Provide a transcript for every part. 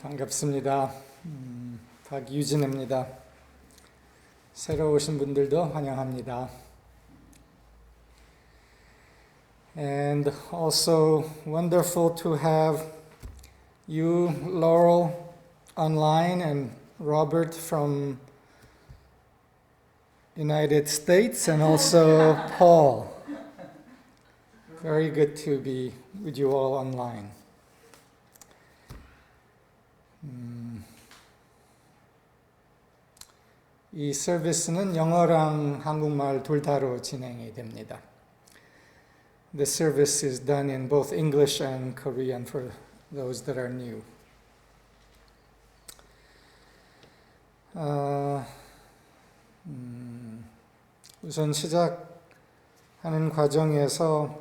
반갑습니다. 박유진입니다. 새로 오신 분들도 환영합니다. And also wonderful to have you, Laurel, online and Robert from United States and also Paul. Very good to be with you all online. 이 서비스는 영어랑 한국말 둘 다로 진행이 됩니다. The service is done in both English and Korean for those that are new. 우선 시작하는 과정에서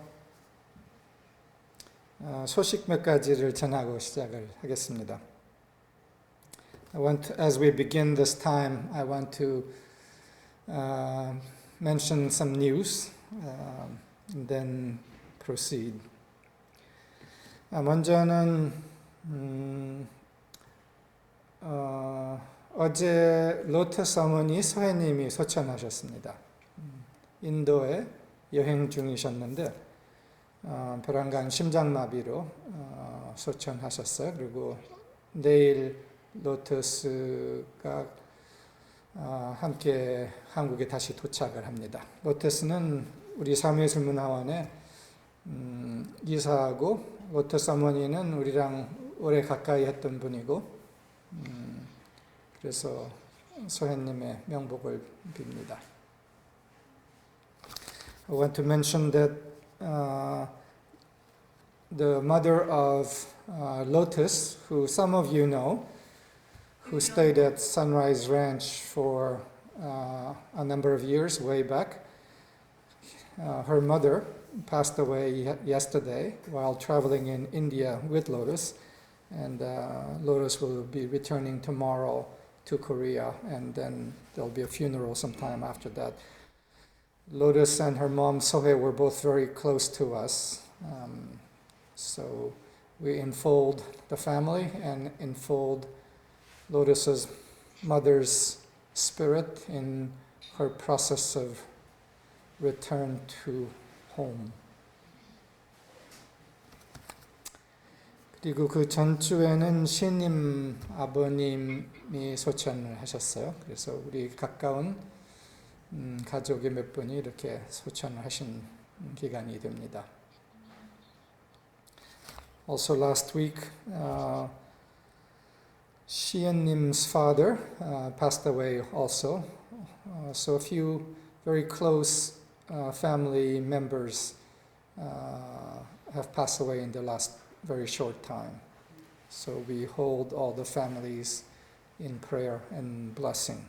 소식 몇 가지를 전하고 시작을 하겠습니다. As we begin this time, I want to mention some news and then proceed. 먼저는 어제 로터스 어머니 서해님이 소천하셨습니다. 인도에 여행 중이셨는데 벼랑간 심장마비로 소천하셨어요. 그리고 내일 로터스가 함께 한국에 다시 도착을 합니다. 로터스는 우리 사무예술문화원에 이사하고 로터스 어머니는 우리랑 오래 가까이 했던 분이고 그래서 소혜님의 명복을 빕니다. I want to mention that the mother of Lotus, who some of you know, who stayed at Sunrise Ranch for a number of years way back. Her mother passed away yesterday while traveling in India with Lotus, and Lotus will be returning tomorrow to Korea, and then there'll be a funeral sometime after that. Lotus and her mom Sohae were both very close to us, so we enfold the family and enfold Lotus's mother's spirit in her process of return to home. 그리고 그 전주에는 시님 아버님이 소천을 하셨어요. 그래서 우리 가까운 가족의 몇 분이 이렇게 소천을 하신 기간이 됩니다. Also last week, Shian님's father passed away also. So a few very close family members have passed away in the last very short time. So we hold all the families in prayer and blessing.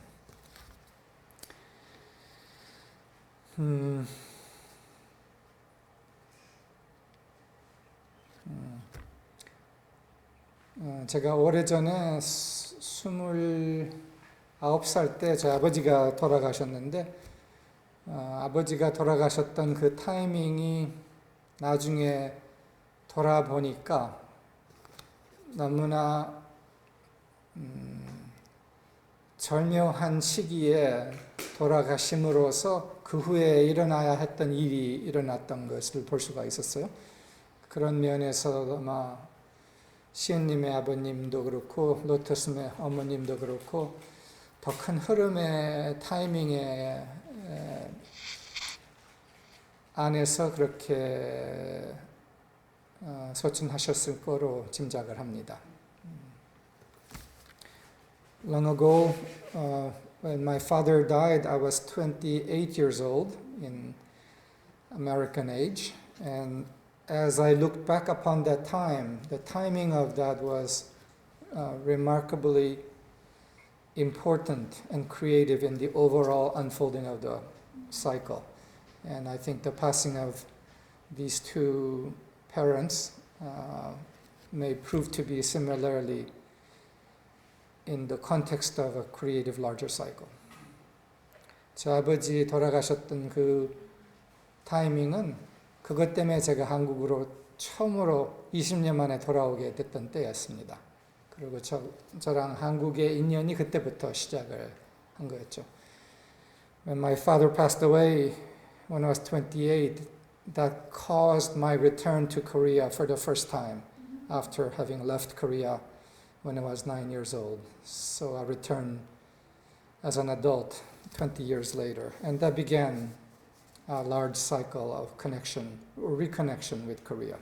제가 오래전에 29살 때 제 아버지가 돌아가셨는데 아버지가 돌아가셨던 그 타이밍이 나중에 돌아보니까 너무나 절묘한 시기에 돌아가심으로써 그 후에 일어나야 했던 일이 일어났던 것을 볼 수가 있었어요. 그런 면에서 아마 시은님의 아버님도 그렇고 로터스의 어머님도 그렇고 더 큰 흐름의 타이밍에 안에서 그렇게 소천하셨을 거로 짐작을 합니다. Long ago, when my father died, I was 28 years old in American age, and as I look back upon that time, the timing of that was remarkably important and creative in the overall unfolding of the cycle. And I think the passing of these two parents may prove to be similarly in the context of a creative larger cycle. 제 아버지 돌아가셨던 그 타이밍은 그것 때문에 제가 한국으로 처음으로 20년 만에 돌아오게 됐던 때였습니다. 그 그리고 저랑 한국의 인연이 그때부터 시작을 한 거였죠. When my father passed away when I was 28, that caused my return to Korea for the first time after having left Korea when I was 9 years old. So I returned as an adult 20 years later, and that began a large cycle of connection or reconnection with Korea.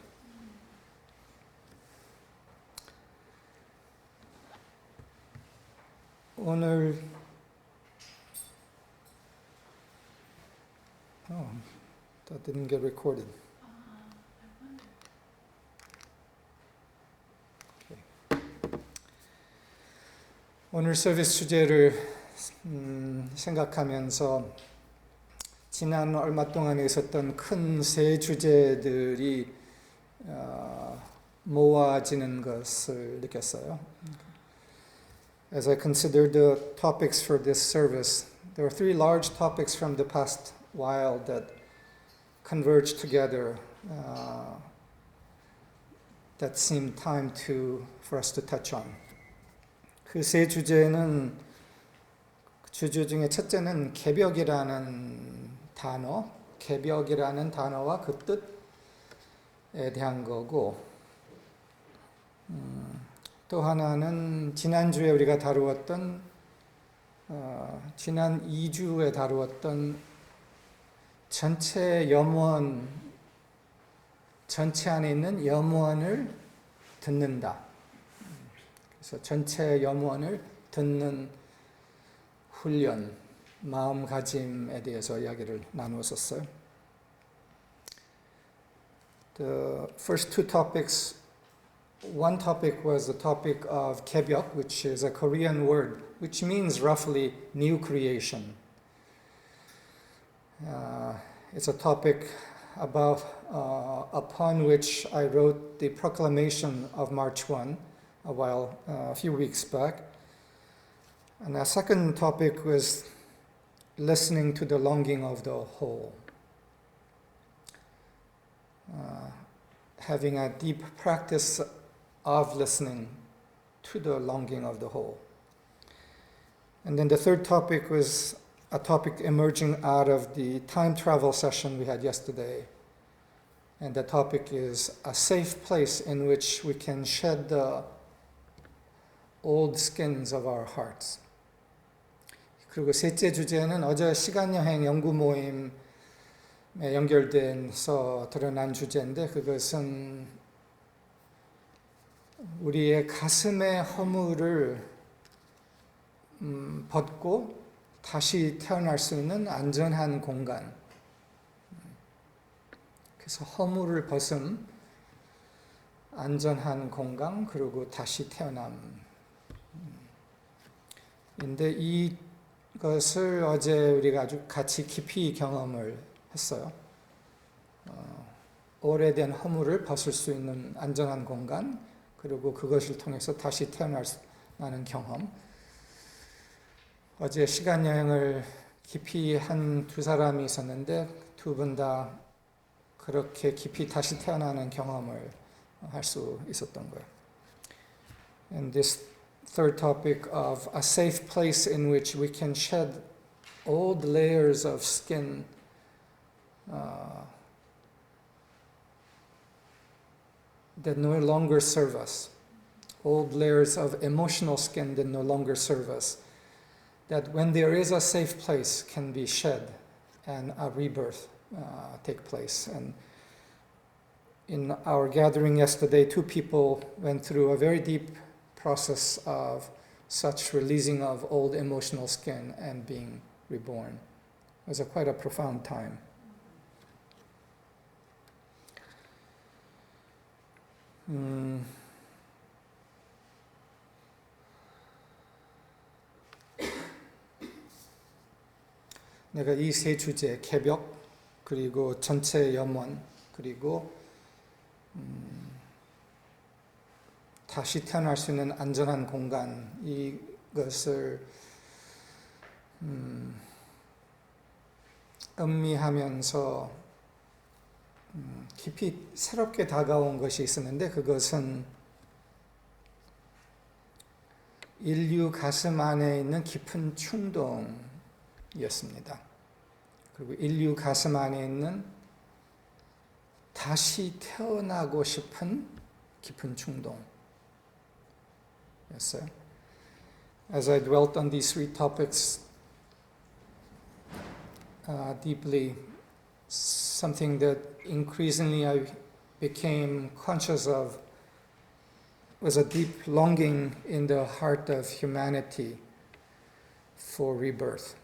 오늘 that didn't get recorded. Okay. 오늘 서비스 주제를 생각하면서 지난 얼마 동안에 있었던 큰 세 주제들이 모아지는 것을 느꼈어요. As I considered the topics for this service, there were three large topics from the past while that converged together that seemed time for us to touch on. 그 세 주제는 주제 중에 첫째는 개벽이라는 단어와 그 뜻에 대한 거고, 또 하나는 지난주에 우리가 다루었던 지난 2주에 다루었던 전체 안에 있는 염원을 듣는다. 그래서 전체 염원을 듣는 훈련, 마음가짐에 대해서 이야기를 나누었었어요. The first two topics, one topic was the topic of 개벽, which is a Korean word, which means roughly new creation. It's a topic upon which I wrote the proclamation of March 1 a few weeks back. And the second topic was listening to the longing of the whole. Having a deep practice of listening to the longing of the whole. And then the third topic was a topic emerging out of the time travel session we had yesterday. And the topic is a safe place in which we can shed the old skins of our hearts. 그리고 셋째 주제는 어제 시간여행 연구 모임에 연결돼서 드러난 주제인데, 그것은 우리의 가슴의 허물을 벗고 다시 태어날 수 있는 안전한 공간. 그래서 허물을 벗음, 안전한 공간, 그리고 다시 태어남인데, 이것을 어제 우리가 아주 같이 깊이 경험을 했어요. 오래된 허물을 벗을 수 있는 안전한 공간, 그리고 그것을 통해서 다시 태어나는 경험. 어제 시간 여행을 깊이 한 두 사람이 있었는데 두 분 다 그렇게 깊이 다시 태어나는 경험을 할 수 있었던 거예요. And this third topic of a safe place in which we can shed old layers of skin that no longer serve us, old layers of emotional skin that no longer serve us, that when there is a safe place can be shed and a rebirth take place. And in our gathering yesterday, two people went through a very deep process of such releasing of old emotional skin and being reborn. It was quite a profound time. 내가 이 세 주제, 개벽, 그리고 전체 염원, 그리고 다시 태어날 수 있는 안전한 공간, 이것을 음미하면서 깊이 새롭게 다가온 것이 있었는데, 그것은 인류 가슴 안에 있는 깊은 충동이었습니다. 그리고 인류 가슴 안에 있는 다시 태어나고 싶은 깊은 충동이었어요. As I dwelt on these three topics deeply, something that increasingly I became conscious of was a deep longing in the heart of humanity for rebirth.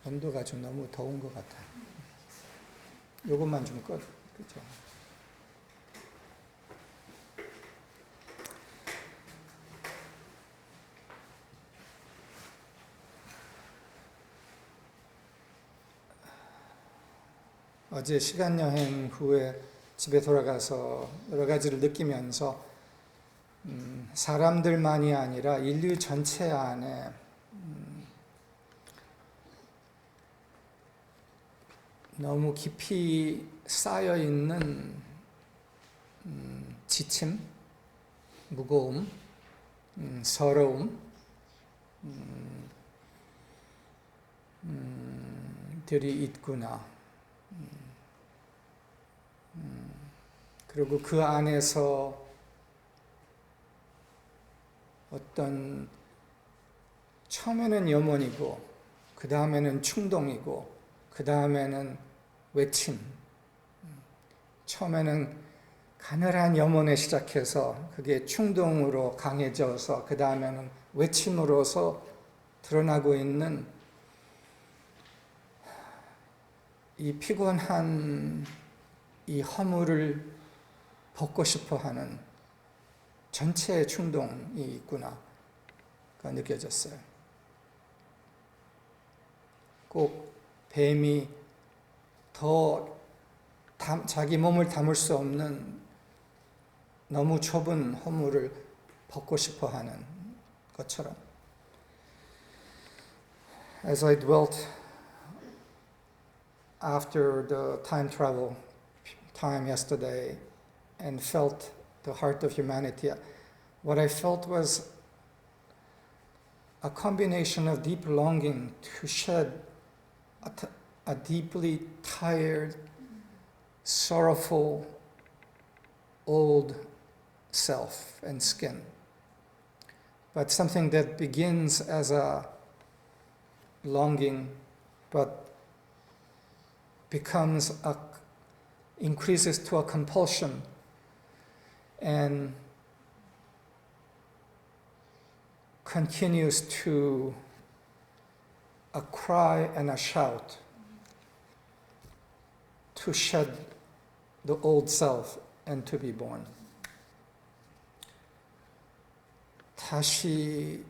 온도가 좀 너무 더운 것 같아요. 요것만 좀 그죠? 어제 시간 여행 후에 집에 돌아가서 여러 가지를 느끼면서 사람들만이 아니라 인류 전체 안에 너무 깊이 쌓여 있는 지침, 무거움, 서러움 들이 있구나. 그리고 그 안에서 어떤 처음에는 염원이고 그 다음에는 충동이고 그 다음에는 외침, 처음에는 가늘한 염원에 시작해서 그게 충동으로 강해져서 그 다음에는 외침으로서 드러나고 있는 이 피곤한 이 허물을 벗고 싶어 하는 전체의 충동이 있구나가 느껴졌어요. 꼭 뱀이 더 자기 몸을 담을 수 없는 너무 좁은 허물을 벗고 싶어 하는 것처럼. As I dwelt after the time travel time yesterday and felt the heart of humanity, what I felt was a combination of deep longing to shed a deeply tired, sorrowful, old self and skin, but something that begins as a longing, but increases to a compulsion and continues to a cry and a shout to shed the old self and to be born. 다시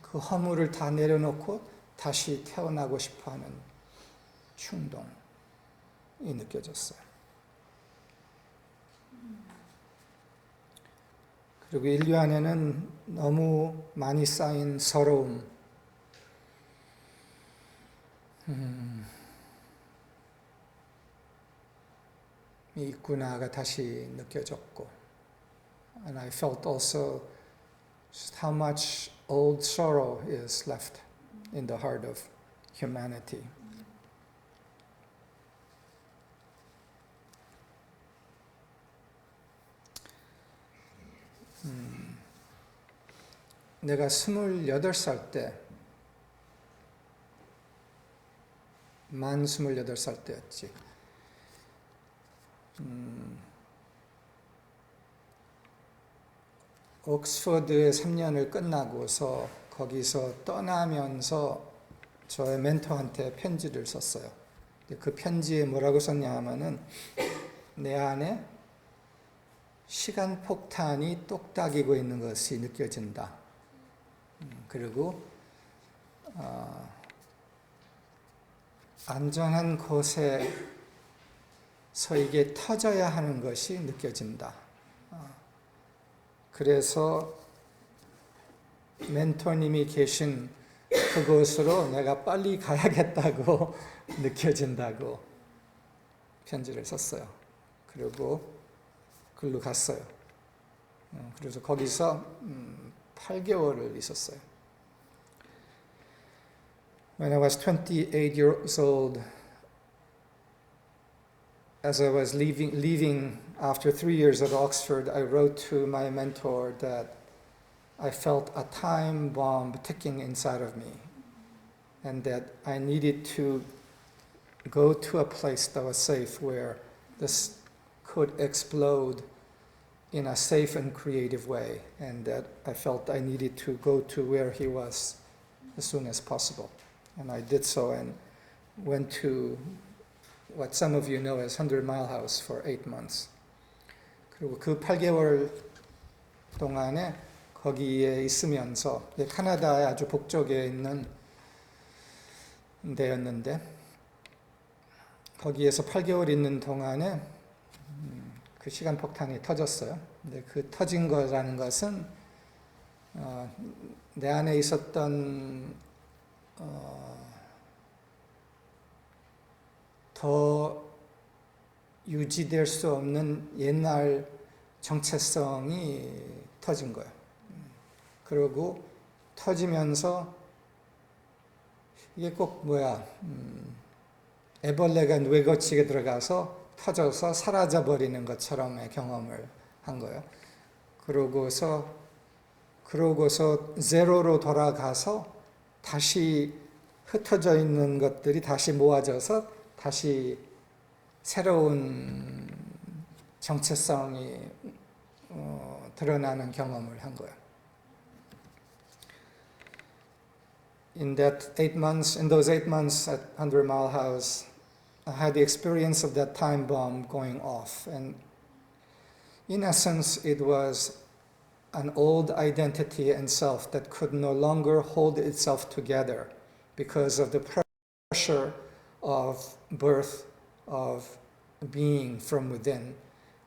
그 허물을 다 내려놓고 다시 태어나고 싶어하는 충동이 느껴졌어요. 그리고 인류 안에는 너무 많이 쌓인 서러움, 이 있구나가 다시 느껴졌고, and I felt also just how much old sorrow is left in the heart of humanity. 내가 28살 때, 만 28살 때였지. 옥스퍼드에 3년을 끝나고서 거기서 떠나면서 저의 멘토한테 편지를 썼어요. 그 편지에 뭐라고 썼냐 하면은 내 안에 시간 폭탄이 똑딱이고 있는 것이 느껴진다. 그리고 안전한 곳에서 이게 터져야 하는 것이 느껴진다. 그래서 멘토님이 계신 그곳으로 내가 빨리 가야겠다고 느껴진다고 편지를 썼어요. 그리고 글로 갔어요. 그래서 거기서 8개월을 있었어요. When I was 28 years old, as I was leaving after 3 years at Oxford, I wrote to my mentor that I felt a time bomb ticking inside of me, and that I needed to go to a place that was safe where this could explode in a safe and creative way, and that I felt I needed to go to where he was as soon as possible. And I did so and went to what some of you know as 100 Mile House for 8 months. 그리고 그 8개월 동안에 거기에 있으면서 캐나다의 아주 북쪽에 있는 데였는데 거기에서 8개월 있는 동안에 그 시간 폭탄이 터졌어요. 근데 그 터진 거라는 것은 내 안에 있었던 더 유지될 수 없는 옛날 정체성이 터진 거예요. 그리고 터지면서 이게 꼭 애벌레가 뇌거치게 들어가서 터져서 사라져버리는 것처럼의 경험을 한 거예요. 그러고서 제로로 돌아가서 다시 흩어져 있는 것들이 다시 모아져서 다시 새로운 정체성이 드러나는 경험을 한 거예요. In those 8 months at 100 Mile House, I had the experience of that time bomb going off. And in essence, it was an old identity and self that could no longer hold itself together because of the pressure of birth, of being from within.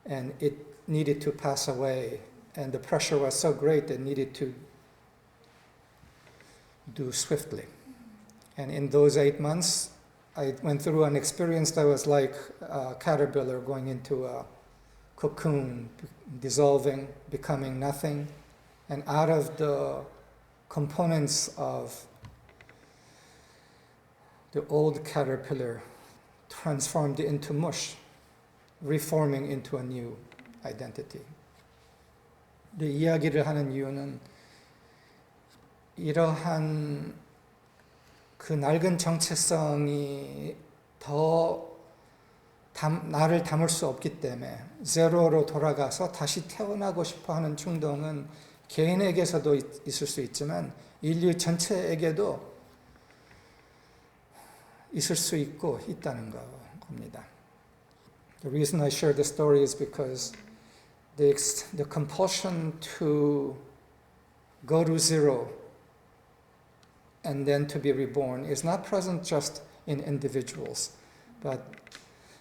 And it needed to pass away. And the pressure was so great it needed to do swiftly. And in those 8 months, I went through an experience that was like a caterpillar going into a cocoon, dissolving, becoming nothing. And out of the components of the old caterpillar transformed into mush, reforming into a new identity. 이 이야기를 하는 이유는 이러한 그 낡은 정체성이 더 나를 담을 수 없기 때문에 제로로 돌아가서 다시 태어나고 싶어 하는 충동은 개인에게서도 있을 수 있지만 인류 전체에게도 있을 수 있고 있다는 겁니다. The reason I share the story is because the compulsion to go to zero and then to be reborn is not present just in individuals, but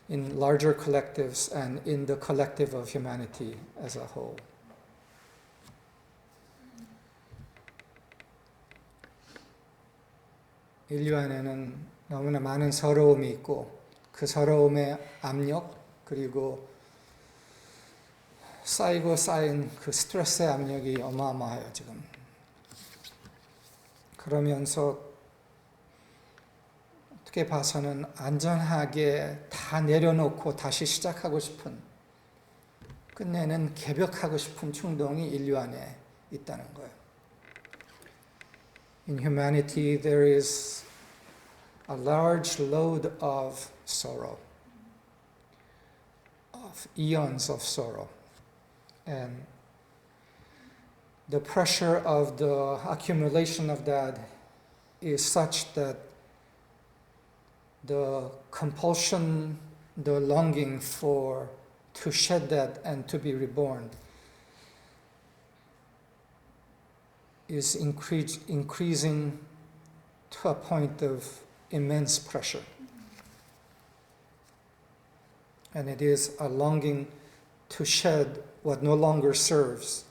in larger collectives and in the collective of humanity as a whole. 인류 안에는 너무나 많은 서러움이 있고 그 서러움의 압력 그리고 쌓인 그 스트레스의 압력이 어마어마해요 지금. 그러면서 어떻게 봐서는 안전하게 다 내려놓고 다시 시작하고 싶은 끝내는 개벽하고 싶은 충동이 인류 안에 있다는 거예요. In humanity there is a large load of sorrow, of eons of sorrow. And the pressure of the accumulation of that is such that the compulsion, the longing to shed that and to be reborn is increasing to a point of immense pressure. And it is a longing to shed what no longer serves,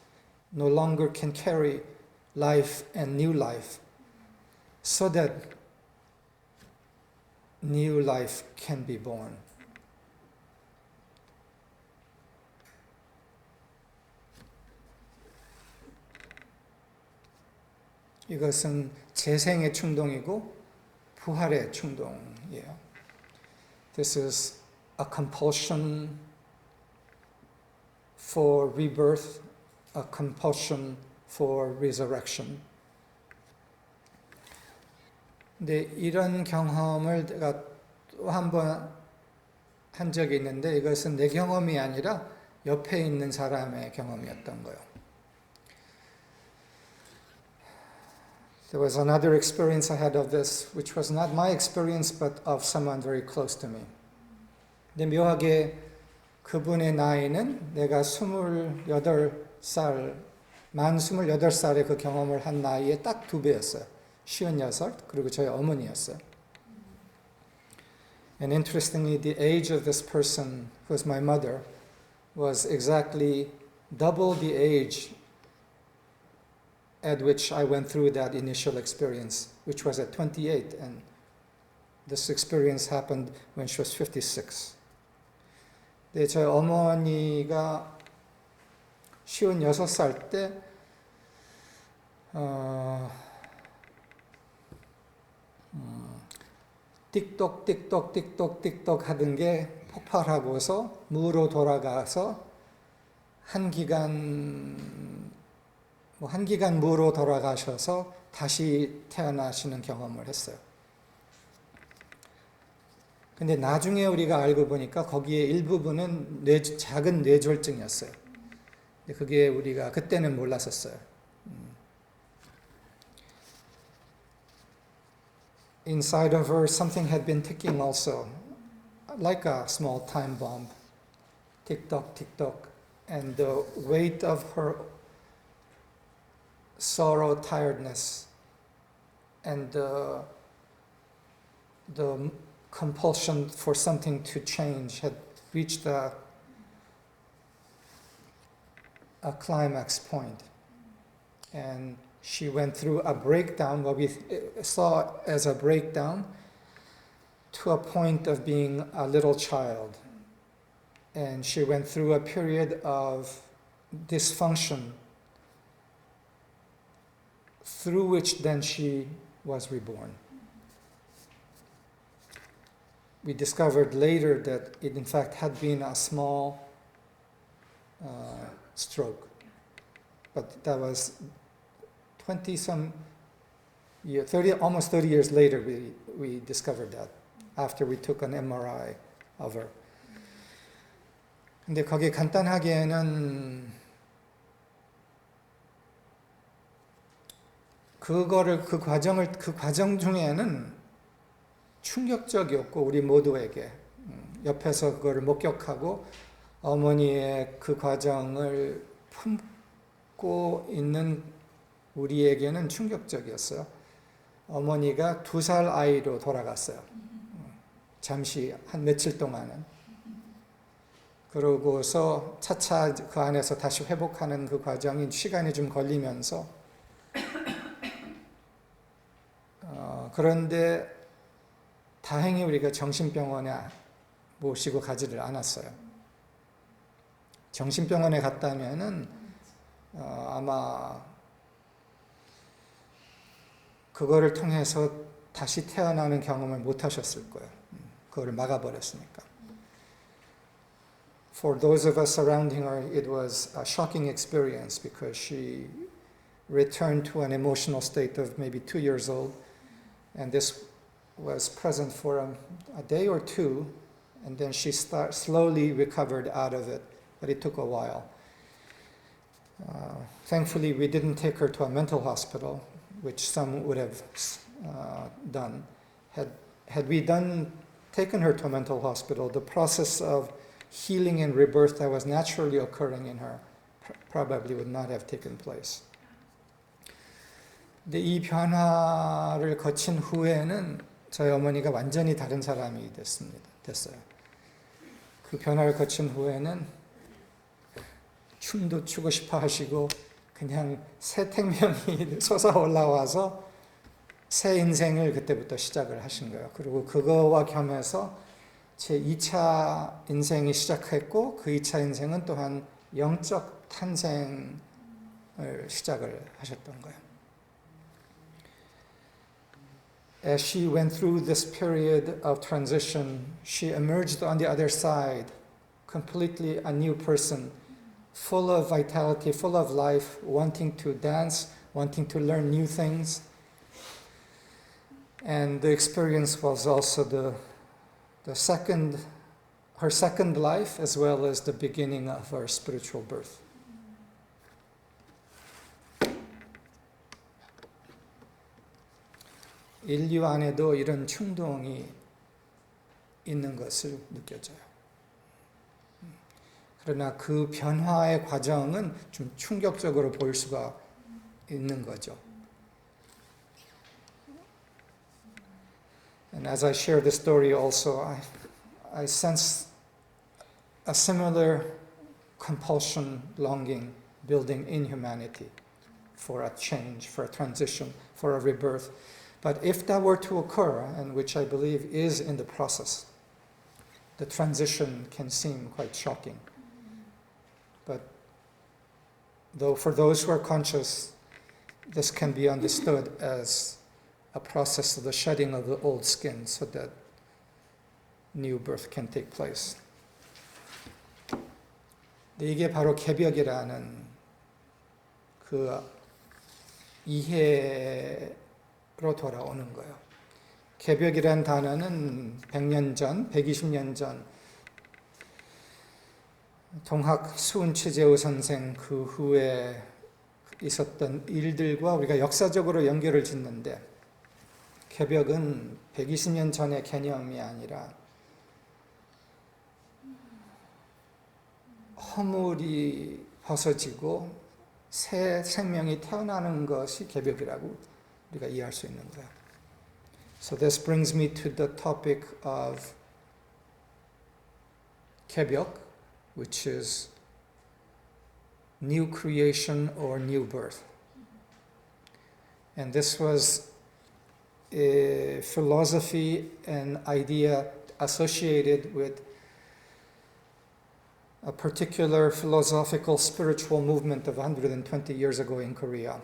no longer can carry life and new life, so that new life can be born. 이것은 재생의 충동이고 부활의 충동이에요. This is a compulsion for rebirth, a compulsion for resurrection. 근데 이런 경험을 내가 또 한 번 한 적이 있는데 이것은 내 경험이 아니라 옆에 있는 사람의 경험이었던 거예요. There was another experience I had of this, which was not my experience, but of someone very close to me. 근데 묘하게 그분의 나이는 내가 28살, 만 28살에 그 경험을 한 나이에 딱 2배였어요. 56, 그리고 저희 어머니였어요. And interestingly, the age of this person, who was my mother, was exactly double the age at which I went through that initial experience, which was at 28, and this experience happened when she was 56. 네, 저희 어머니가 56살 때 띡똑 하던 게 폭발하고서 무로 돌아가서 한 기간 무로 돌아가셔서 다시 태어나시는 경험을 했어요. 근데 나중에 우리가 알고 보니까 거기에 일부분은 작은 뇌졸중이었어요. 근데 그게 우리가 그때는 몰랐었어요. Inside of her, something had been ticking also, like a small time bomb. Tick-tock, tick-tock. And the weight of her sorrow, tiredness, and the compulsion for something to change had reached a climax point. And she went through a breakdown, what we saw as a breakdown, to a point of being a little child. And she went through a period of dysfunction, through which then she was reborn. We discovered later that it in fact had been a small stroke, but that was 20-some years, almost 30 years later we discovered that, after we took an MRI of her. 근데 거기 간단하게는 그 과정 중에는 충격적이었고, 우리 모두에게 옆에서 그거를 목격하고 어머니의 그 과정을 품고 있는 우리에게는 충격적이었어요. 어머니가 2살 아이로 돌아갔어요. 잠시 한 며칠 동안은. 그러고서 차차 그 안에서 다시 회복하는 그 과정이 시간이 좀 걸리면서 그런데 다행히 우리가 정신병원에 모시고 가지를 않았어요. 정신병원에 갔다면은 아마 그거를 통해서 다시 태어나는 경험을 못 하셨을 거예요. 그거를 막아버렸으니까. For those of us surrounding her, it was a shocking experience because she returned to an emotional state of maybe 2 years old, and this was present for a day or two, and then she slowly recovered out of it, but it took a while. Thankfully, we didn't take her to a mental hospital, which some would have done. Had we taken her to a mental hospital, the process of healing and rebirth that was naturally occurring in her probably would not have taken place. 근데 이 변화를 거친 후에는 저희 어머니가 완전히 다른 사람이 됐어요. 그 변화를 거친 후에는 춤도 추고 싶어 하시고 그냥 새 생명이 솟아 올라와서 새 인생을 그때부터 시작을 하신 거예요. 그리고 그거와 겸해서 제 2차 인생이 시작했고 그 2차 인생은 또한 영적 탄생을 시작을 하셨던 거예요. as she went through this period of transition, she emerged on the other side, completely a new person, full of vitality, full of life, wanting to dance, wanting to learn new things. And the experience was also her second life, as well as the beginning of her spiritual birth. 인류 안에도 이런 충동이 있는 것을 느껴져요. 그러나 그 변화의 과정은 좀 충격적으로 보일 수가 있는 거죠. And as I share the story also, I sense a similar compulsion, longing, building in humanity for a change, for a transition, for a rebirth. But if that were to occur, and which I believe is in the process, the transition can seem quite shocking. But though for those who are conscious, this can be understood as a process of the shedding of the old skin so that new birth can take place. 이게 바로 개벽이라는 그 이해로 돌아오는 거예요. 개벽이라는 단어는 100년 전, 120년 전 동학 수은치제우 선생 그 후에 있었던 일들과 우리가 역사적으로 연결을 짓는데, 개벽은 120년 전의 개념이 아니라 허물이 벗어지고 새 생명이 태어나는 것이 개벽이라고 우리가 이해할 수 있는 거예요. So this brings me to the topic of 개벽, which is new creation or new birth. And this was a philosophy and idea associated with a particular philosophical spiritual movement of 120 years ago in Korea,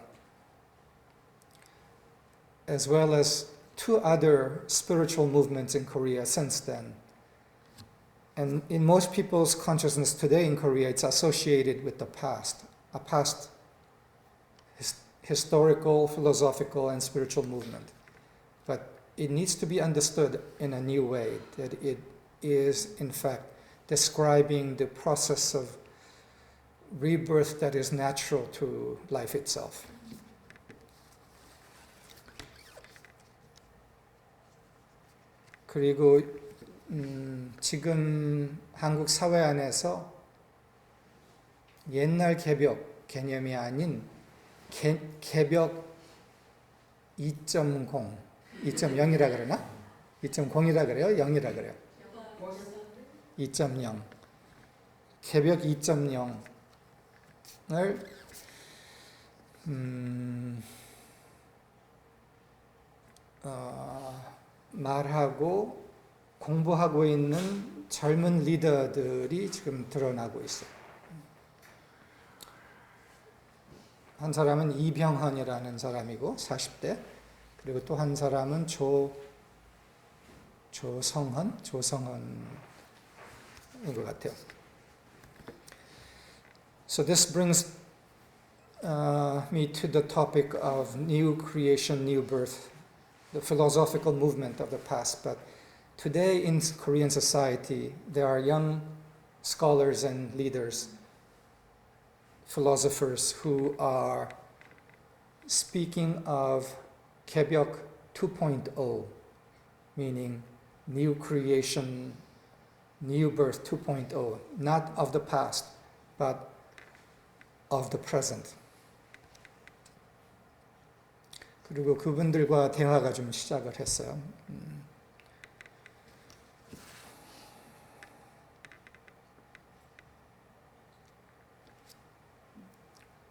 as well as two other spiritual movements in Korea since then. And in most people's consciousness today in Korea, it's associated with the past, a past historical, philosophical, and spiritual movement. But it needs to be understood in a new way, that it is, in fact, describing the process of rebirth that is natural to life itself. 그리고 지금 한국 사회 안에서 옛날 개벽 개념이 아닌 개벽 2.0, 2.0이라 그러나? 2.0이라 그래요? 0이라 그래요? 2.0. 개벽 2.0을 말하고 공부하고 있는 젊은 리더들이 지금 드러나고 있어요. 한 사람은 이병헌이라는 사람이고 40대, 그리고 또 한 사람은 조성헌인 것 같아요. So this brings me to the topic of new creation, new birth, the philosophical movement of the past. But today in Korean society, there are young scholars and leaders, philosophers who are speaking of 개벽 2.0, meaning new creation, new birth 2.0, not of the past, but of the present. 그리고 그분들과 대화가 좀 시작을 했어요.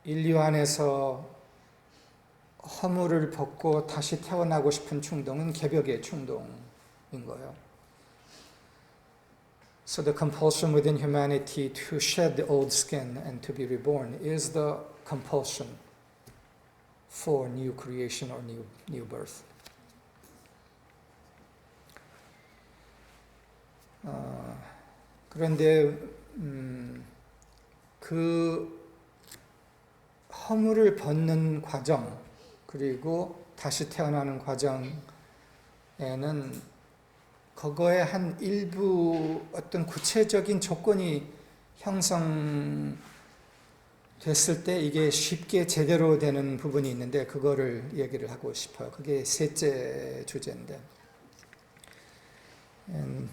인류 안에서 허물을 벗고 다시 태어나고 싶은 충동은 개벽의 충동인 거예요. So the compulsion within humanity to shed the old skin and to be reborn is the compulsion for new creation or new birth. 그런데 그 허물을 벗는 과정 그리고 다시 태어나는 과정에는 그거의 한 일부 어떤 구체적인 조건이 형성됐을 때 이게 쉽게 제대로 되는 부분이 있는데 그거를 얘기를 하고 싶어요. 그게 셋째 주제인데. And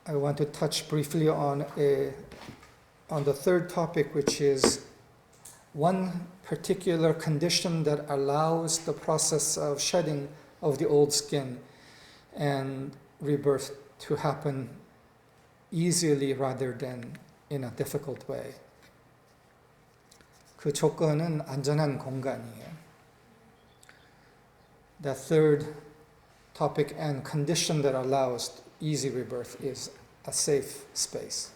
I want to touch briefly on the third topic, which is one particular condition that allows the process of shedding of the old skin and rebirth to happen easily rather than in a difficult way. 그 조건은 안전한 공간이에요. The third topic and condition that allows easy rebirth is a safe space.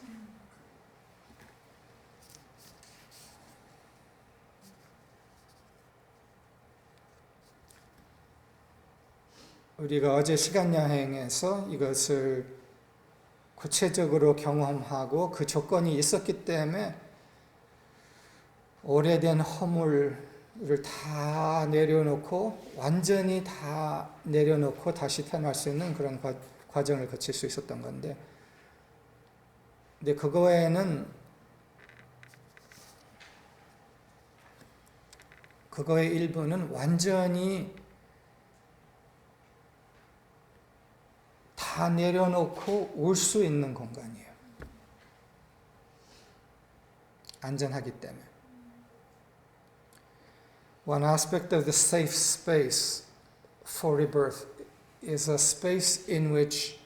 우리가 어제 시간 여행에서 이것을 구체적으로 경험하고 그 조건이 있었기 때문에 오래된 허물을 다 내려놓고 완전히 다 내려놓고 다시 태어날 수 있는 그런 과정을 거칠 수 있었던 건데, 근데 그거의 일부는 완전히 다 내려놓고 올 수 있는 공간이에요. 안전하기 때문에. One aspect of the safe space for rebirth is a space in which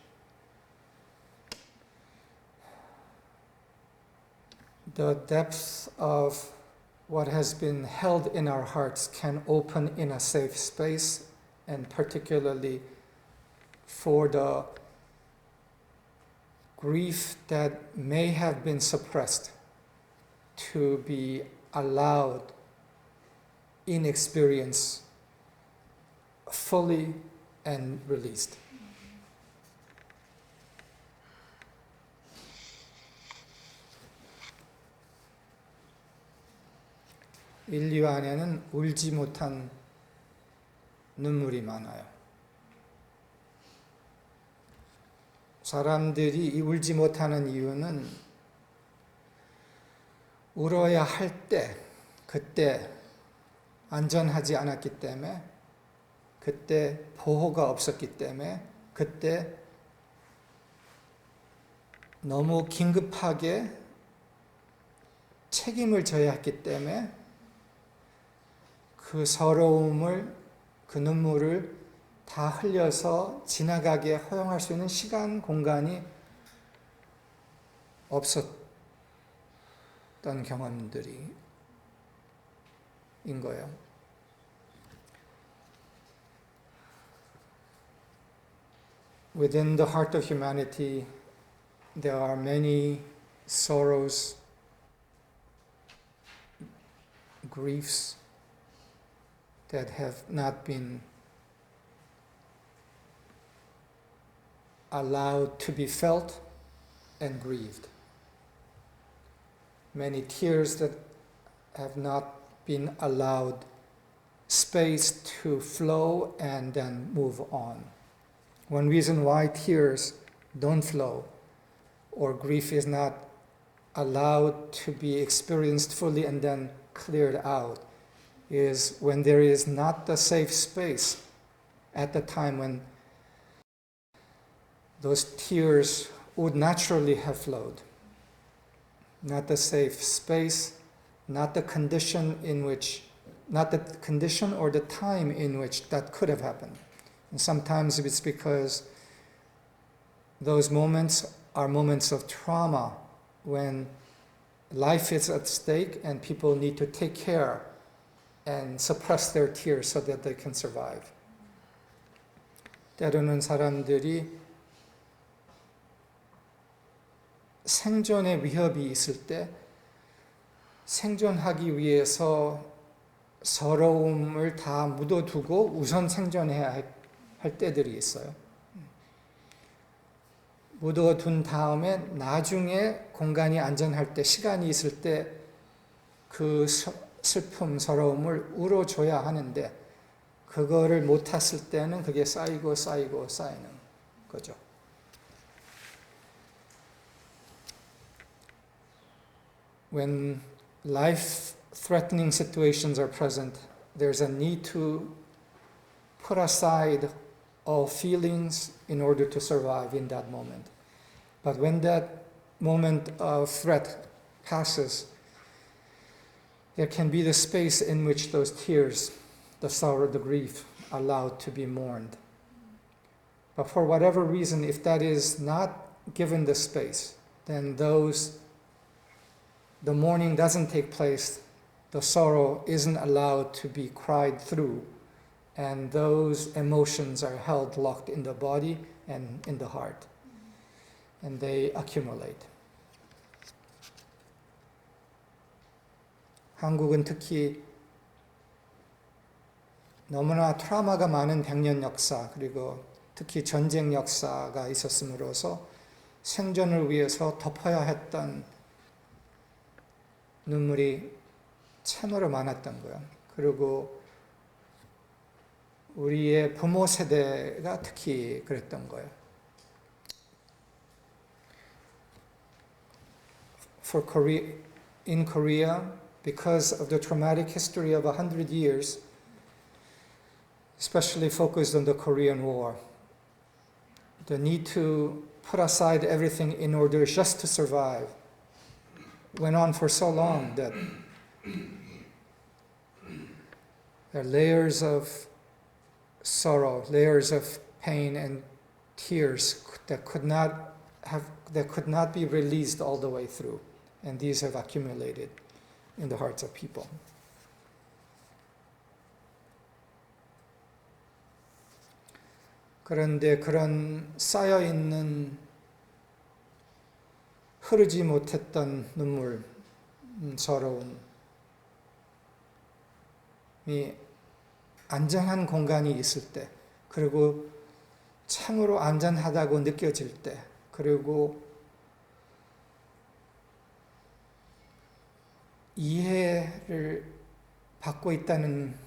the depth of what has been held in our hearts can open in a safe space, and particularly for the grief that may have been suppressed to be allowed in experience fully and released. 인류 안에는 울지 못한 눈물이 많아요. 사람들이 울지 못하는 이유는 울어야 할 때, 그때 안전하지 않았기 때문에, 그때 보호가 없었기 때문에, 그때 너무 긴급하게 책임을 져야 했기 때문에 그 서러움을, 그 눈물을 다 흘려서 지나가게 허용할 수 있는 시간, 공간이 없었던 경험들이 인 거예요. Within the heart of humanity, there are many sorrows, griefs that have not been allowed to be felt and grieved. Many tears that have not been allowed space to flow and then move on. One reason why tears don't flow or grief is not allowed to be experienced fully and then cleared out is when there is not the safe space at the time when those tears would naturally have flowed. Not the safe space, not the condition or the time in which that could have happened. And sometimes it's because those moments are moments of trauma when life is at stake and people need to take care and suppress their tears so that they can survive. 때로는 사람들이 생존의 위협이 있을 때 생존하기 위해서 서러움을 다 묻어두고 우선 생존해야 할 때들이 있어요. 묻어 둔 다음에 나중에 공간이 안전할 때, 시간이 있을 때 그 슬픔, 서러움을 울어줘야 하는데 그거를 못 했을 때는 그게 쌓이고 쌓이고 쌓이는 거죠. When life-threatening situations are present, there's a need to put aside all feelings in order to survive in that moment. But when that moment of threat passes, there can be the space in which those tears, the sorrow, the grief, are allowed to be mourned. But for whatever reason, if that is not given the space, then the mourning doesn't take place, the sorrow isn't allowed to be cried through, and those emotions are held locked in the body and in the heart, and they accumulate. 한국은 특히 너무나 트라우마가 많은 백년 역사, 그리고 특히 전쟁 역사가 있었음으로써 생존을 위해서 덮어야 했던 눈물이 참으로 많았던 거예요. 그리고 우리의 부모 세대가 특히 그랬던 거예요. In Korea, because of the traumatic history of 100 years, especially focused on the Korean War, the need to put aside everything in order just to survive went on for so long that there are layers of sorrow, layers of pain and tears that could not be released all the way through, and these have accumulated in the hearts of people. 그런데 그런 쌓여 있는 흐르지 못했던 눈물, 서러움이 안전한 공간이 있을 때, 그리고 참으로 안전하다고 느껴질 때, 그리고 이해를 받고 있다는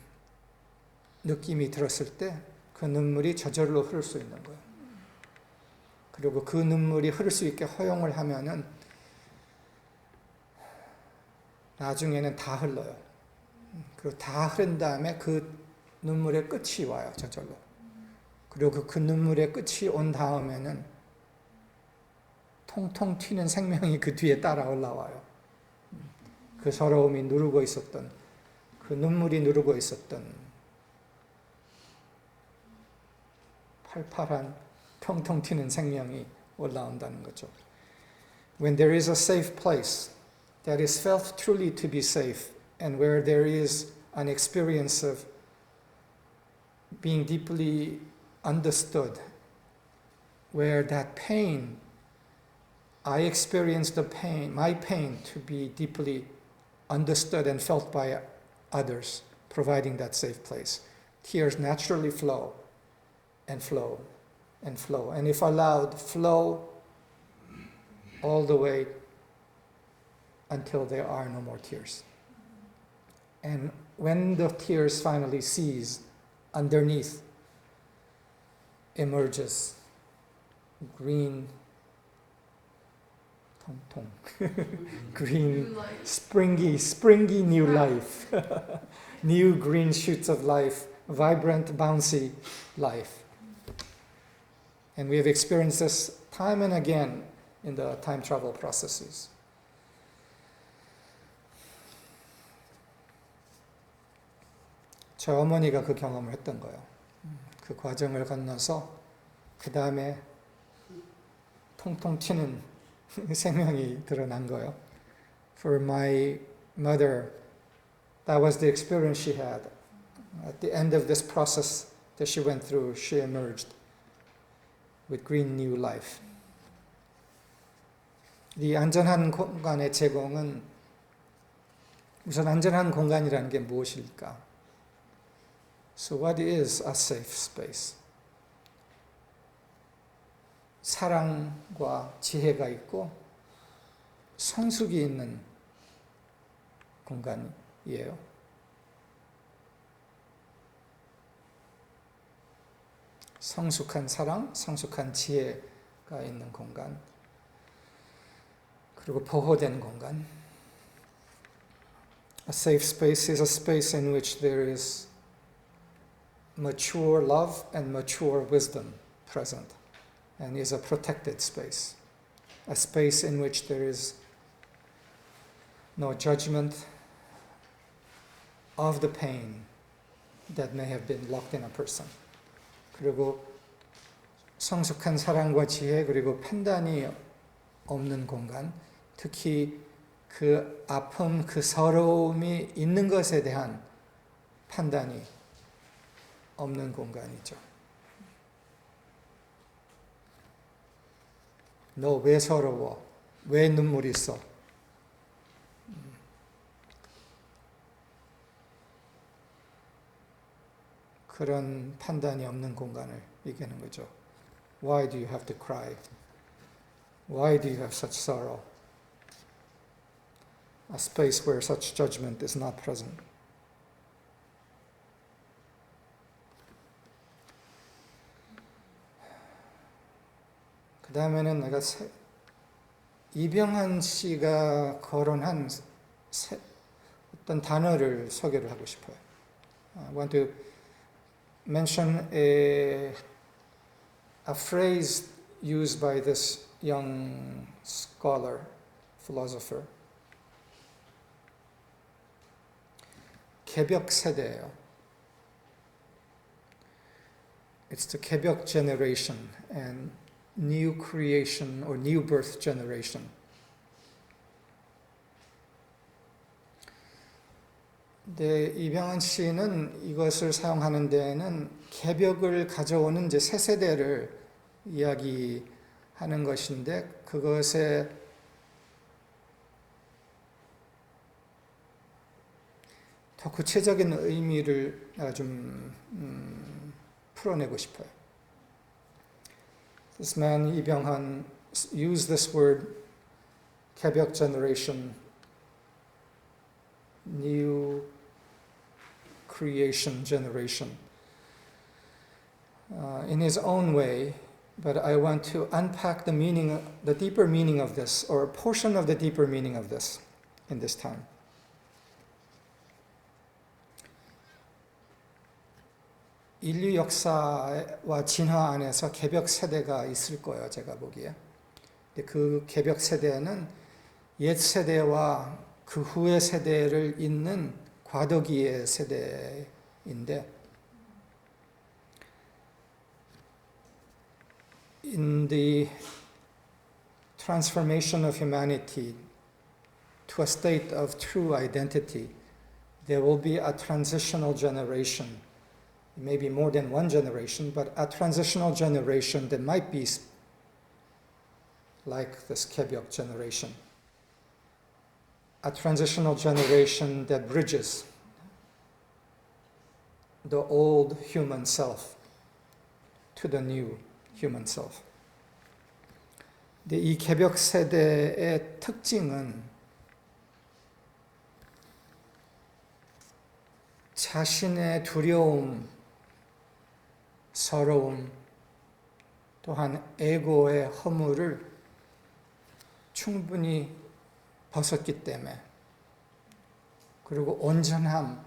느낌이 들었을 때 그 눈물이 저절로 흐를 수 있는 거예요. 그리고 그 눈물이 흐를 수 있게 허용을 하면은 나중에는 다 흘러요. 그리고 다 흐른 다음에 그 눈물의 끝이 와요, 저절로. 그리고 그 눈물의 끝이 온 다음에는 통통 튀는 생명이 그 뒤에 따라 올라와요. 그 서러움이 누르고 있었던, 그 눈물이 누르고 있었던 팔팔한 통통 튀는 생명이 올라온다는 거죠. When there is a safe place that is felt truly to be safe, and where there is an experience of being deeply understood, where that pain, I experience the pain, my pain, to be deeply understood and felt by others, providing that safe place. Tears naturally flow and flow and flow, and if allowed, flow all the way until there are no more tears. And when the tears finally cease, underneath emerges green, green, springy new life, new green shoots of life, vibrant, bouncy life. And we have experienced this time and again in the time travel processes. 저 어머니가 그 경험을 했던 거예요. 그 과정을 건너서 그 다음에 통통 튀는 생명이 드러난 거예요. For my mother, that was the experience she had. At the end of this process that she went through, she emerged with green new life. 이 안전한 공간의 제공은, 우선 안전한 공간이라는 게 무엇일까? So what is a safe space? 사랑과 지혜가 있고 성숙이 있는 공간이에요. 성숙한 사랑, 성숙한 지혜가 있는 공간, 그리고 보호된 공간. A safe space is a space in which there is mature love and mature wisdom present, and is a protected space. A space in which there is no judgment of the pain that may have been locked in a person. 그리고 성숙한 사랑과 지혜, 그리고 판단이 없는 공간, 특히 그 아픔, 그 서러움이 있는 것에 대한 판단이 없는 공간이죠. 너 왜 서러워? 왜 눈물 있어? 그런 판단이 없는 공간을 얘기하는 거죠. Why do you have to cry? Why do you have such sorrow? A space where such judgment is not present. 그 다음에는 내가 이병헌 씨가 거론한 어떤 단어를 소개를 하고 싶어요. I want to mention a phrase used by this young scholar, philosopher. 개벽 세대예요. It's the 개벽 generation and new creation or new birth generation. 네, 이병헌 씨는 이것을 사용하는 데에는 개벽을 가져오는 이제 새 세대를 이야기하는 것인데, 그것에 더 구체적인 의미를 좀 풀어내고 싶어요. This man, 이병헌, used this word, 개벽 generation, new creation generation, in his own way, but I want to unpack the meaning, the deeper meaning of this, or a portion of the deeper meaning of this in this time. 인류 역사와 진화 안에서 개벽 세대가 있을 거예요, 제가 보기에. 근데 그 개벽 세대는 옛 세대와 그 후의 세대를 잇는 과도기의 세대인데, in the transformation of humanity to a state of true identity, there will be a transitional generation. It may be more than one generation, but a transitional generation that might be like this 개벽 generation. A transitional generation that bridges the old human self to the new human self. 근데 이 개벽 세대의 특징은 자신의 두려움, 서러움, 또한 에고의 허물을 충분히 벗었기 때문에, 그리고 온전함,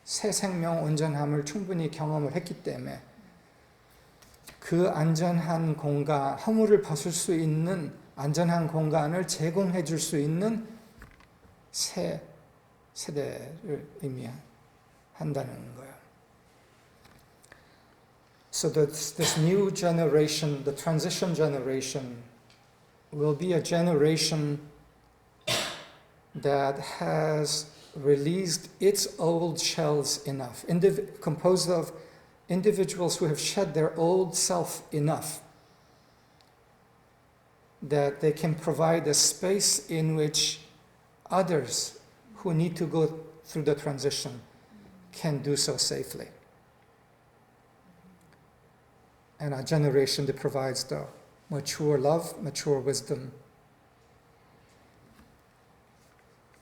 새 생명 온전함을 충분히 경험을 했기 때문에 그 안전한 공간, 허물을 벗을 수 있는 안전한 공간을 제공해 줄 수 있는 새 세대를 의미한다는 거예요. So that this new generation, the transition generation, will be a generation that has released its old shells enough, composed of individuals who have shed their old self enough that they can provide a space in which others who need to go through the transition can do so safely. And a generation that provides the mature love, mature wisdom,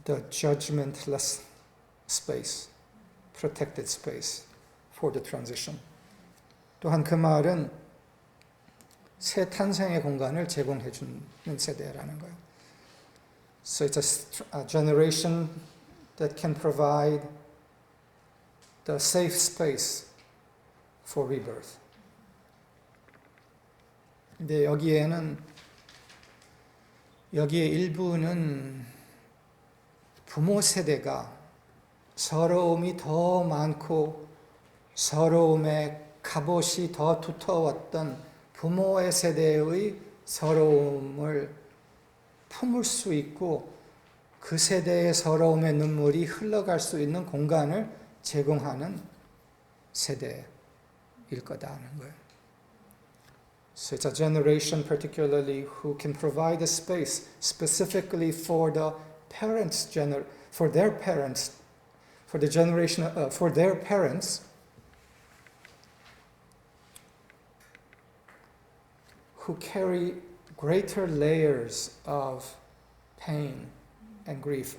the judgmentless space, protected space for the transition. 또한 그 말은 새 탄생의 공간을 제공해 주는 세대라는 거예요. So it's a generation that can provide the safe space for rebirth. 근데 여기에 일부는 부모 세대가 서러움이 더 많고 서러움의 갑옷이 더 두터웠던 부모의 세대의 서러움을 품을 수 있고 그 세대의 서러움의 눈물이 흘러갈 수 있는 공간을 제공하는 세대일 거다는 거예요. So it's a generation particularly who can provide a space specifically for the parents, for their parents, for the generation, for their parents who carry greater layers of pain and grief,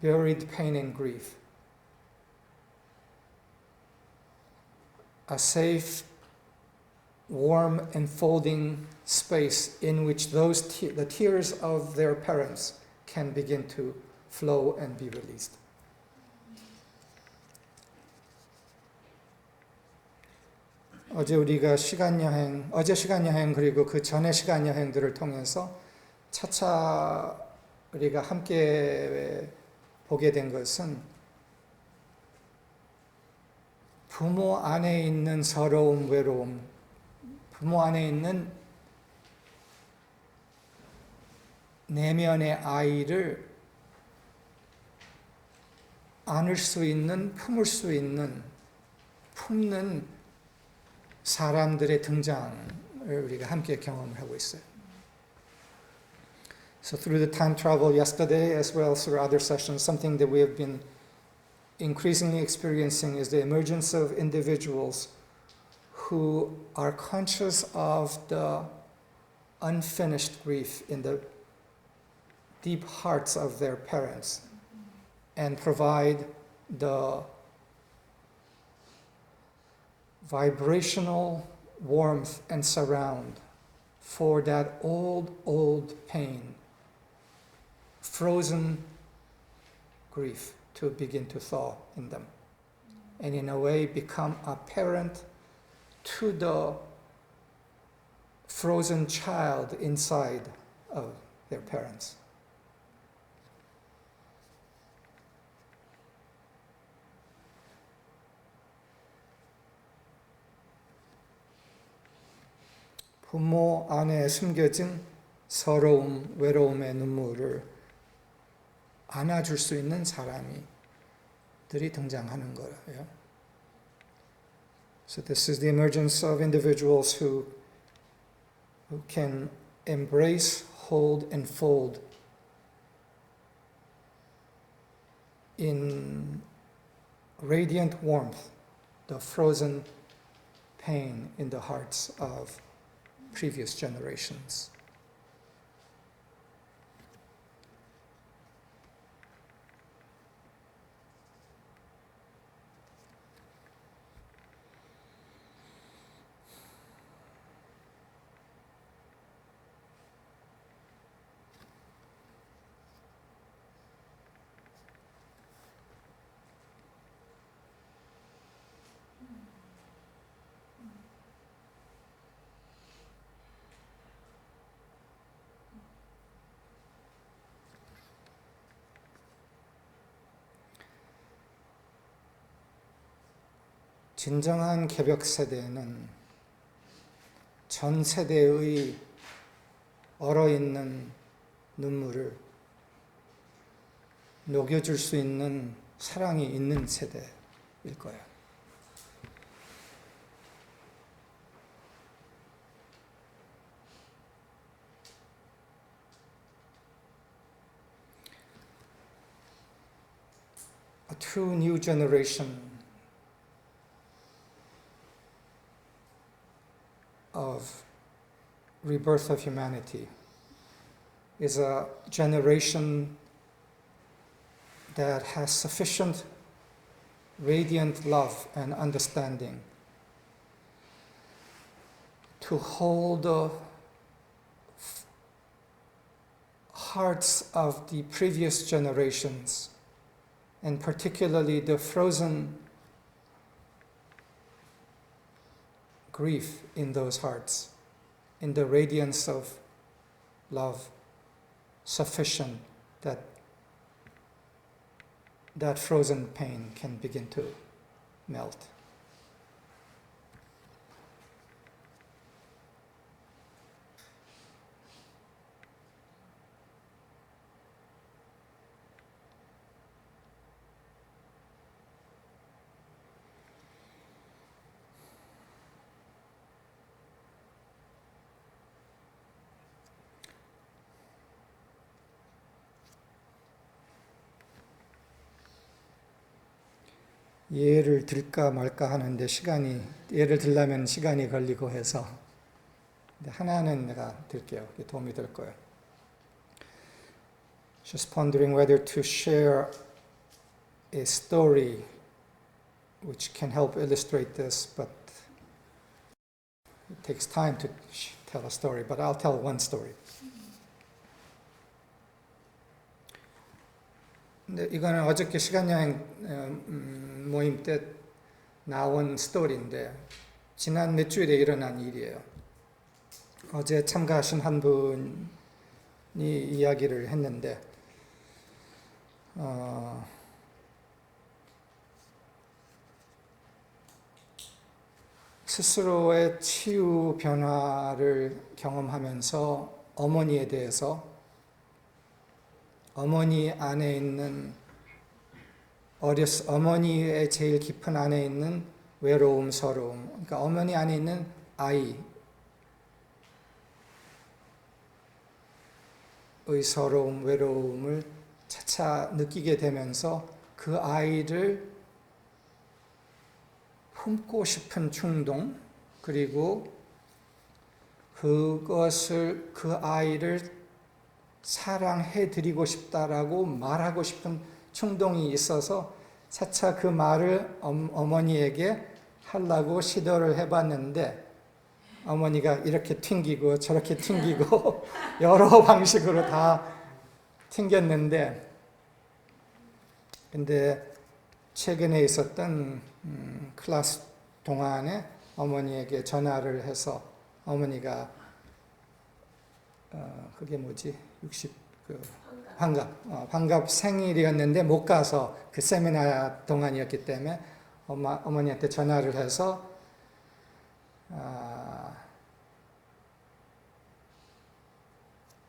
buried pain and grief. A safe, warm, enfolding space in which the tears of their parents can begin to flow and be released. 어제 시간 여행 그리고 그 전의 시간 여행들을 통해서 차차 우리가 함께 보게 된 것은 부모 안에 있는 서러움, 외로움, 부모 안에 있는 내면의 아이를 안을 수 있는, 품을 수 있는, 품는 사람들의 등장을 우리가 함께 경험을 하고 있어요. So through the time travel yesterday as well as through other sessions, something that we have been increasingly experiencing is the emergence of individuals who are conscious of the unfinished grief in the deep hearts of their parents and provide the vibrational warmth and surround for that old pain, frozen grief to begin to thaw in them, and in a way become a parent to the frozen child inside of their parents. 부모 안에 숨겨진 서러움, 외로움의 눈물을 안아줄 수 있는 사람들이 등장하는 거예요. So this is the emergence of individuals who can embrace, hold, and fold in radiant warmth the frozen pain in the hearts of previous generations. 진정한 개벽 세대는 전 세대의 얼어있는 눈물을 녹여줄 수 있는 사랑이 있는 세대일 거예요. A true new generation of rebirth of humanity is a generation that has sufficient radiant love and understanding to hold the hearts of the previous generations, and particularly the frozen grief in those hearts, in the radiance of love, sufficient that that frozen pain can begin to melt. 예를 들까 말까 하는데 예를 들려면 시간이 걸리고 해서 하나는 내가 들게요. 도움이 될 거예요. Just pondering whether to share a story which can help illustrate this, but it takes time to tell a story, but I'll tell one story. 근데 이거는 어저께 시간여행 모임 때 나온 스토리인데 지난 몇 주일에 일어난 일이에요. 어제 참가하신 한 분이 이야기를 했는데 스스로의 치유 변화를 경험하면서 어머니에 대해서 어머니 안에 있는 어머니의 제일 깊은 안에 있는 외로움, 서러움, 그러니까 어머니 안에 있는 아이의 서러움, 외로움을 차차 느끼게 되면서 그 아이를 품고 싶은 충동, 그리고 그 아이를 사랑해드리고 싶다라고 말하고 싶은 충동이 있어서 차차 그 말을 어머니에게 하려고 시도를 해봤는데 어머니가 이렇게 튕기고 저렇게 튕기고 여러 방식으로 다 튕겼는데 근데 최근에 있었던 클래스 동안에 어머니에게 전화를 해서 어머니가 그게 뭐지? 60 환갑 생일이었는데 못 가서 그 세미나 동안이었기 때문에 어머니한테 전화를 해서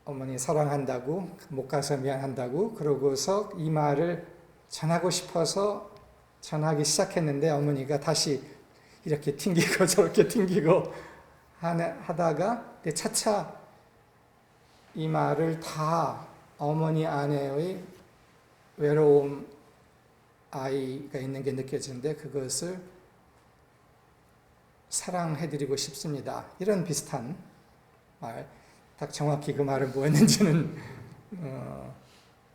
어머니 사랑한다고 못 가서 미안한다고 그러고서 이 말을 전하고 싶어서 전하기 시작했는데 어머니가 다시 이렇게 튕기고 저렇게 튕기고 하다가 차차 이 말을 다 어머니 안에의 외로움 아이가 있는 게 느껴지는데 그것을 사랑해드리고 싶습니다. 이런 비슷한 말, 딱 정확히 그 말은 뭐였는지는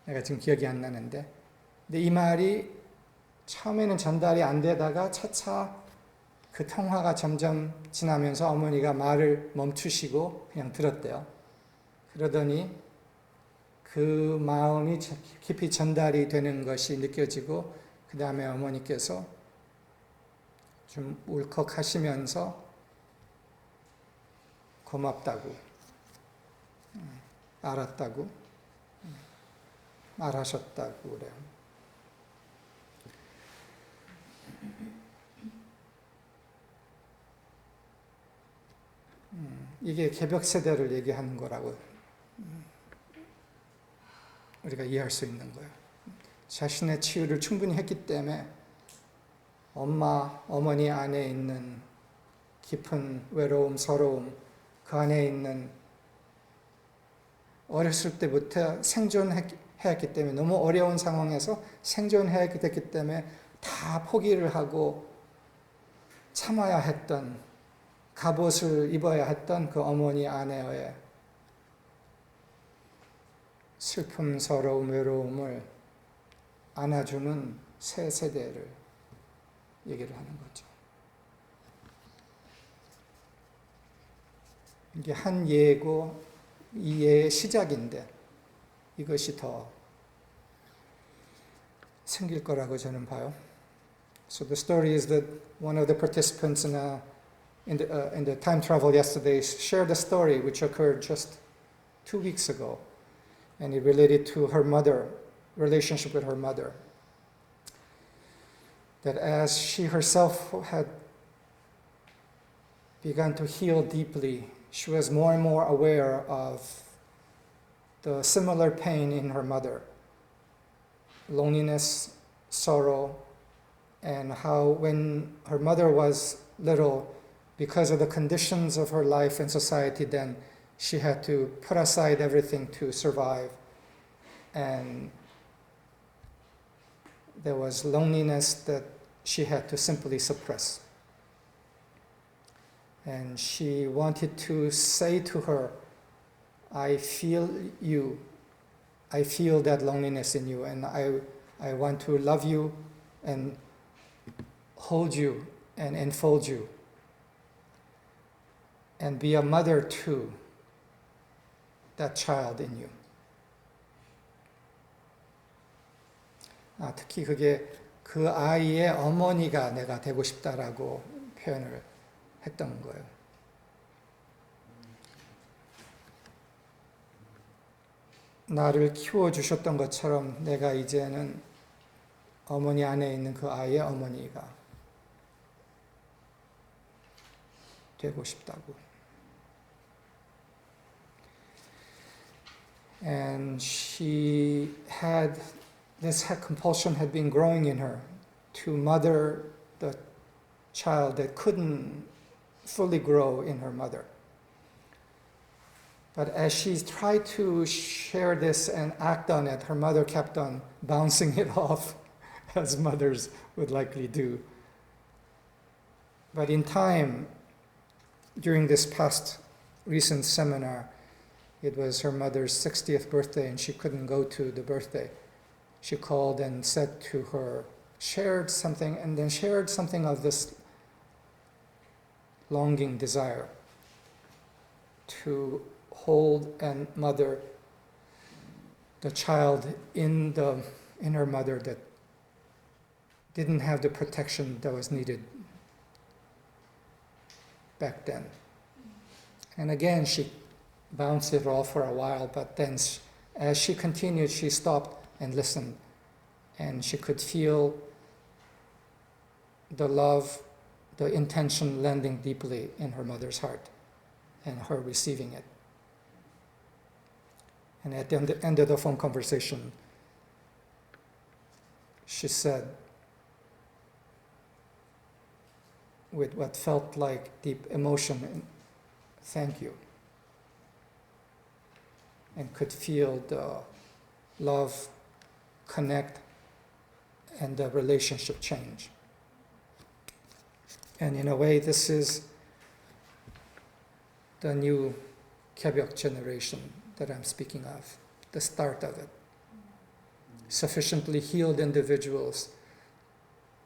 내가 지금 기억이 안 나는데 근데 이 말이 처음에는 전달이 안 되다가 차차 그 통화가 점점 지나면서 어머니가 말을 멈추시고 그냥 들었대요. 그러더니 그 마음이 깊이 전달이 되는 것이 느껴지고 그 다음에 어머니께서 좀 울컥하시면서 고맙다고 알았다고 말하셨다고 그래요. 이게 개벽 세대를 얘기하는 거라고 우리가 이해할 수 있는 거예요. 자신의 치유를 충분히 했기 때문에 어머니 안에 있는 깊은 외로움, 서러움, 그 안에 있는 어렸을 때부터 생존했기 때문에 너무 어려운 상황에서 생존해야 됐기 때문에 다 포기를 하고 참아야 했던 갑옷을 입어야 했던 그 어머니 아내의 슬픔, 서러움, 외로움을 안아주는 새 세대를 얘기를 하는 거죠. 이게 한 예고 이 예의 시작인데 이것이 더 생길 거라고 저는 봐요. So the story is that one of the participants in the time travel yesterday shared a story which occurred just 2 weeks ago, and it related to her mother, relationship with her mother. That as she herself had begun to heal deeply, she was more and more aware of the similar pain in her mother, loneliness, sorrow, and how when her mother was little, because of the conditions of her life and society then, she had to put aside everything to survive. And there was loneliness that she had to simply suppress. And she wanted to say to her, I feel you. I feel that loneliness in you, and I want to love you and hold you and enfold you and be a mother to that child in you. 특히 그게 그 아이의 어머니가 내가 되고 싶다라고 표현을 했던 거예요. 나를 키워주셨던 것처럼 내가 이제는 어머니 안에 있는 그 아이의 어머니가 되고 싶다고. And she had, this compulsion had been growing in her to mother the child that couldn't fully grow in her mother. But as she tried to share this and act on it, her mother kept on bouncing it off, as mothers would likely do. But in time, during this past recent seminar, it was her mother's 60th birthday and she couldn't go to the birthday. She called and said to her, shared something of this longing desire to hold and mother the child in her mother that didn't have the protection that was needed back then. And again, she bounced it off for a while, but then as she continued, she stopped and listened, and she could feel the love, the intention landing deeply in her mother's heart and her receiving it. And at the end of the phone conversation, she said, with what felt like deep emotion, thank you. And could feel the love connect and the relationship change. And in a way, this is the new Kebyeok generation that I'm speaking of, the start of it. Sufficiently healed individuals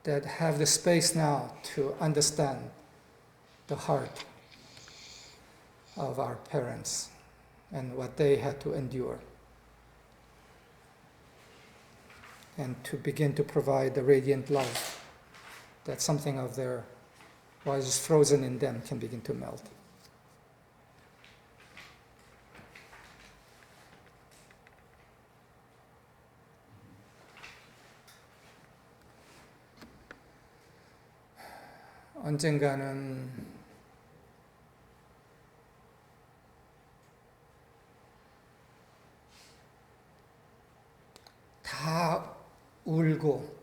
that have the space now to understand the heart of our parents and what they had to endure, and to begin to provide the radiant love that something of their what is frozen in them can begin to melt. 언젠가는 다 울고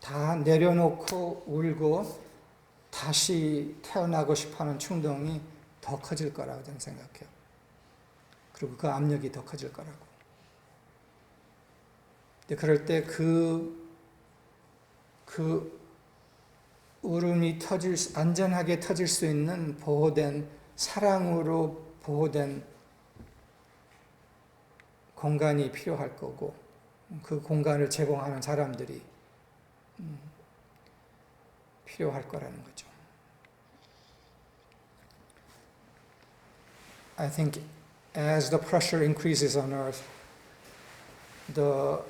다 내려놓고 울고 다시 태어나고 싶어하는 충동이 더 커질 거라고 저는 생각해요. 그리고 그 압력이 더 커질 거라고. 근데 그럴 때 그 울음이 안전하게 터질 수 있는 보호된, 사랑으로 보호된 공간이 필요할 거고, 그 공간을 제공하는 사람들이 필요할 거라는 거죠. I think as the pressure increases on earth, the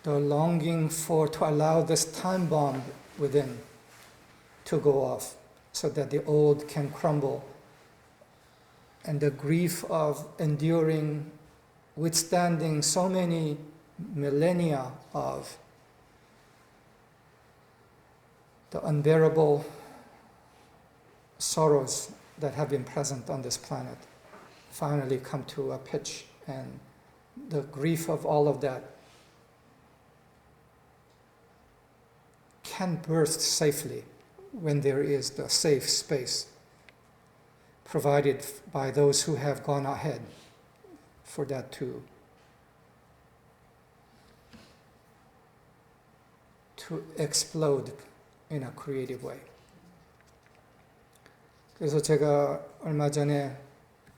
longing to allow this time bomb within to go off so that the old can crumble, and the grief of enduring, withstanding so many millennia of the unbearable sorrows that have been present on this planet finally come to a pitch, and the grief of all of that can burst safely when there is the safe space provided by those who have gone ahead for that to explode in a creative way. 그래서 제가 얼마 전에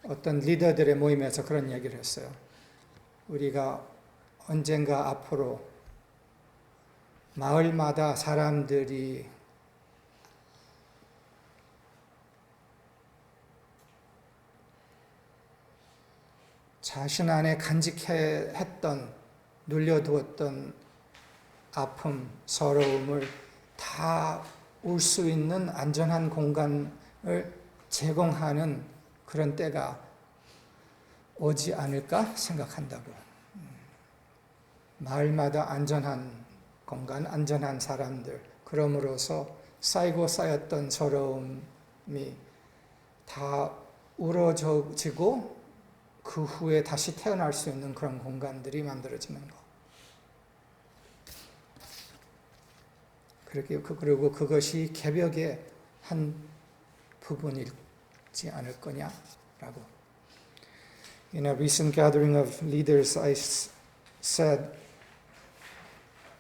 어떤 리더들의 모임에서 그런 얘기를 했어요. 우리가 언젠가 앞으로 마을마다 사람들이 자신 안에 간직했던, 눌려두었던 아픔, 서러움을 다 울 수 있는 안전한 공간을 제공하는 그런 때가 오지 않을까 생각한다고. 마을마다 안전한 공간, 안전한 사람들, 그럼으로써 쌓이고 쌓였던 서러움이 다 우러지고 그 후에 다시 태어날 수 있는 그런 공간들이 만들어지는 것. 그리고 그것이 개벽의 한 부분이지 않을 거냐라고. In a recent gathering of leaders, I said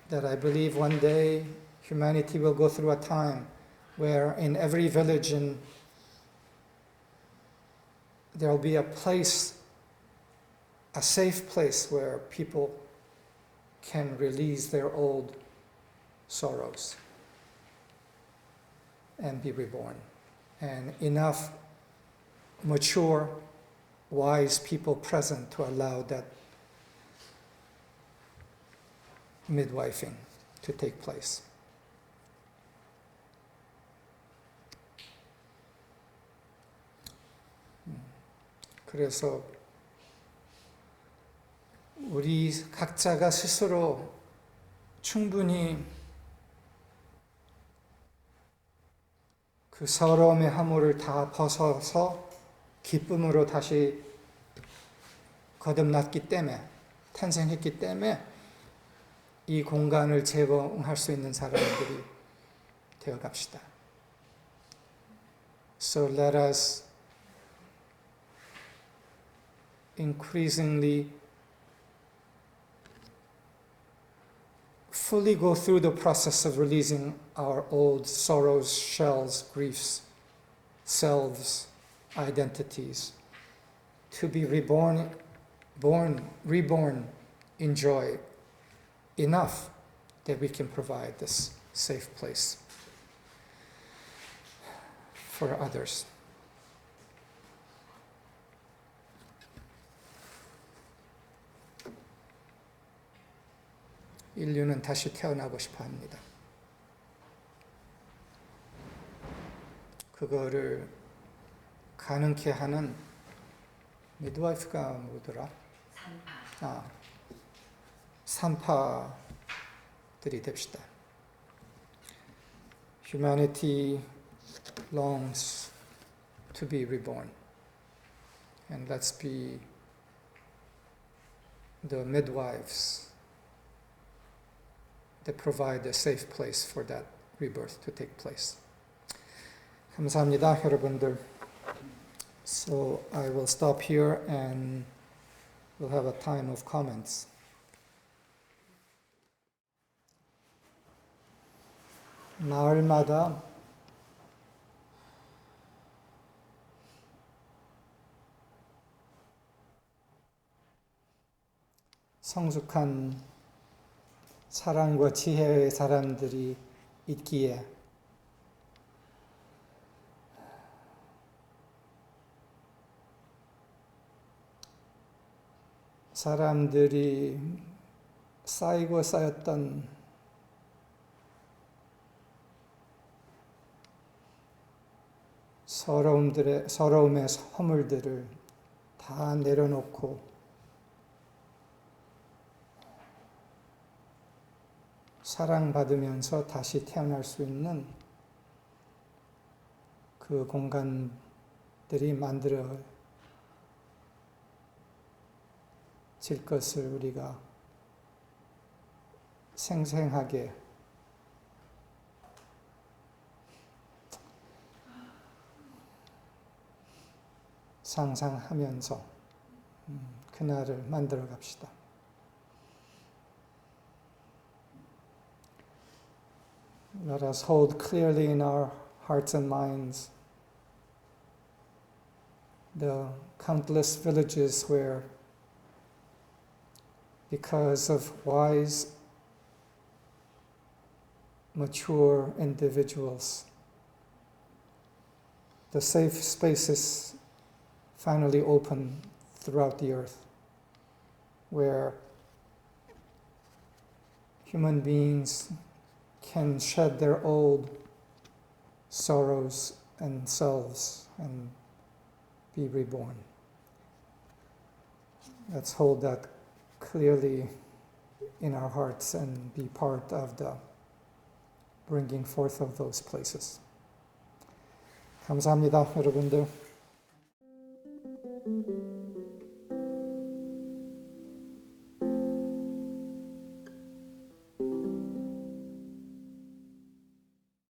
that I believe one day humanity will go through a time where in every village there will be a place, a safe place where people can release their old sorrows and be reborn. And enough mature, wise people present to allow that midwifing to take place. 그래서 우리 각자가 스스로 충분히 그 서러움의 함호를 다 벗어서 기쁨으로 다시 거듭났기 때문에, 탄생했기 때문에 이 공간을 제공할 수 있는 사람들이 되어 갑시다. So let us increasingly fully go through the process of releasing our old sorrows, shells, griefs, selves, identities, to be reborn in joy, enough that we can provide this safe place for others. 인류는 다시 태어나고 싶어 합니다. 그거를 가능케 하는 미드와이프가 뭐더라? 산파들이 됩시다. Humanity longs to be reborn. And let's be the midwives that provide a safe place for that rebirth to take place. 감사합니다, 여러분들. So I will stop here and we'll have a time of comments. 마을마다 성숙한 사랑과 지혜의 사람들이 있기에 사람들이 쌓이고 쌓였던 서러움의 허물들을 다 내려놓고 사랑받으면서 다시 태어날 수 있는 그 공간들이 만들어질 것을 우리가 생생하게 상상하면서 그날을 만들어 갑시다. Let us hold clearly in our hearts and minds the countless villages where, because of wise, mature individuals, the safe spaces finally open throughout the earth, where human beings can shed their old sorrows and selves and be reborn. Let's hold that clearly in our hearts and be part of the bringing forth of those places. 감사합니다, 여러분들.